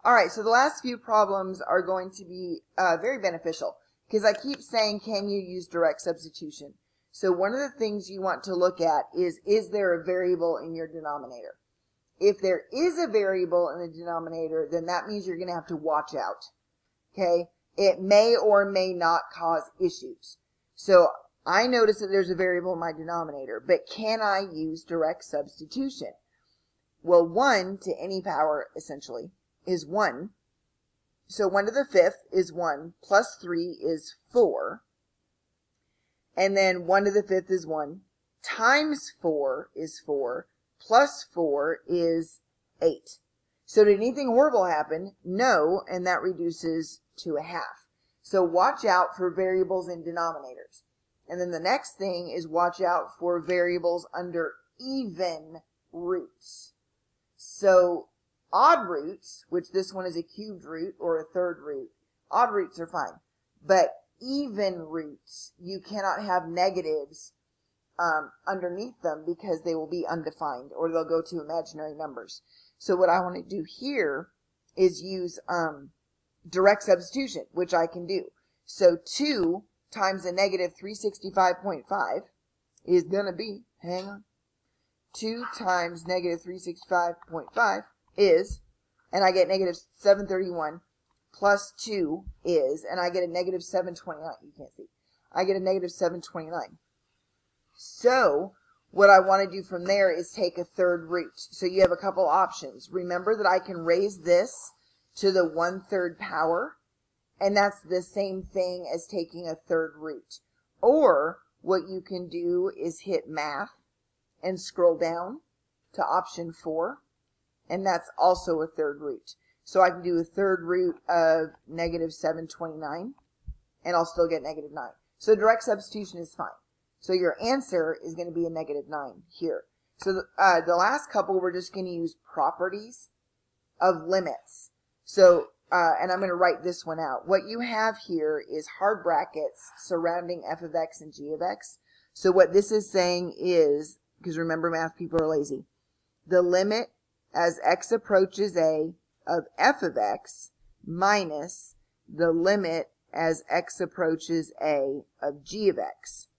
All right, so the last few problems are going to be very beneficial because I keep saying, can you use direct substitution? So one of the things you want to look at is there a variable in your denominator? If there is a variable in the denominator, then that means you're going to have to watch out, okay? It may or may not cause issues. So I notice that there's a variable in my denominator, but can I use direct substitution? Well, 1 to any power, essentially, is 1. So 1 to the 5th is 1, plus 3 is 4. And then 1 to the 5th is 1, times 4 is 4, plus 4 is 8. So did anything horrible happen? No, and that reduces to a half. So watch out for variables in denominators. And then the next thing is watch out for variables under even roots. So odd roots, which this one is a cubed root or a third root, odd roots are fine. But even roots, you cannot have negatives underneath them because they will be undefined or they'll go to imaginary numbers. So what I want to do here is use direct substitution, which I can do. So 2 times a negative 365.5 is going to be, hang on, 2 times negative 365.5 is, and I get negative 731 plus 2 is, and I get a negative 729. You can't see. I get a negative 729. So what I want to do from there is take a third root. So you have a couple options. Remember that I can raise this to the 1/3 power, and that's the same thing as taking a third root. Or what you can do is hit math and scroll down to option 4, and that's also a third root. So I can do a third root of negative 729, and I'll still get negative 9. So direct substitution is fine. So your answer is going to be a negative 9 here. So the last couple, we're just going to use properties of limits. So, and I'm going to write this one out. What you have here is hard brackets surrounding f of x and g of x. So what this is saying is, because remember math people are lazy, the limit as x approaches a of f of x minus the limit as x approaches a of g of x.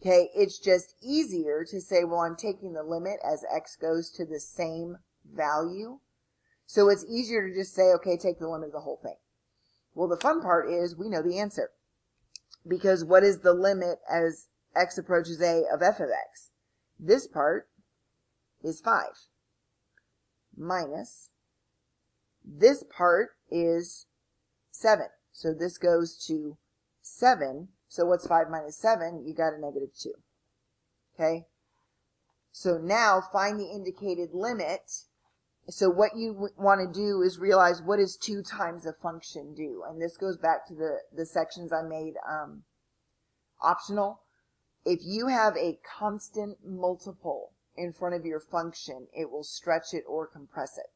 Okay, it's just easier to say, well, I'm taking the limit as x goes to the same value. So it's easier to just say, okay, take the limit of the whole thing. Well, the fun part is we know the answer. Because what is the limit as x approaches a of f of x? This part is 5. Minus this part is 7. So this goes to 7. So what's 5 minus 7? You got a negative 2. Okay? So now find the indicated limit. So what you want to do is realize what does 2 times a function do? And this goes back to the sections I made optional. If you have a constant multiple in front of your function, it will stretch it or compress it.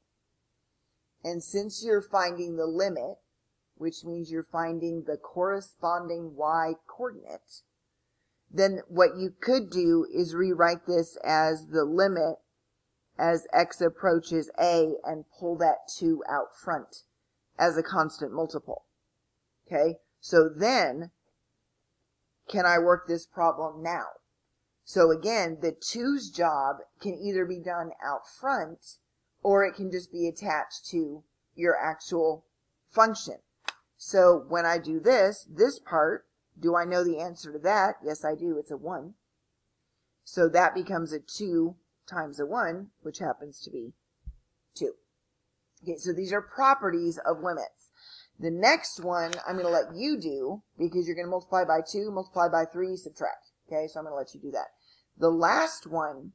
And since you're finding the limit, which means you're finding the corresponding y coordinate, then what you could do is rewrite this as the limit as x approaches a and pull that 2 out front as a constant multiple. Okay, so then can I work this problem now? So again, the 2's job can either be done out front or it can just be attached to your actual function. So when I do this part, do I know the answer to that? Yes, I do. It's a 1. So that becomes a 2 times a 1, which happens to be 2. Okay, so these are properties of limits. The next one I'm going to let you do because you're going to multiply by 2, multiply by 3, subtract. Okay, so I'm going to let you do that. The last one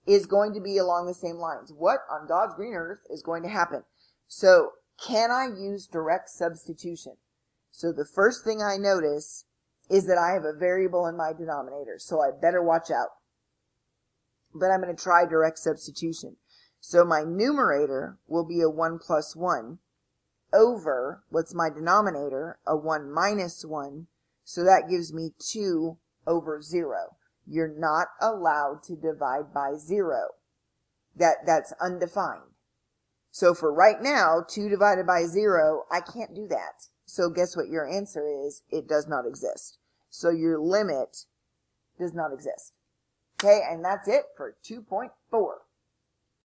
is going to be along the same lines. What on God's green earth is going to happen? So can I use direct substitution? So the first thing I notice is that I have a variable in my denominator, so I better watch out. But I'm going to try direct substitution. So my numerator will be a 1 plus 1 over, what's my denominator? A 1 minus 1. So that gives me 2 over 0. You're not allowed to divide by 0. That's undefined. So for right now, 2 divided by 0, I can't do that. So guess what your answer is? It does not exist. So your limit does not exist. Okay, and that's it for 2.4.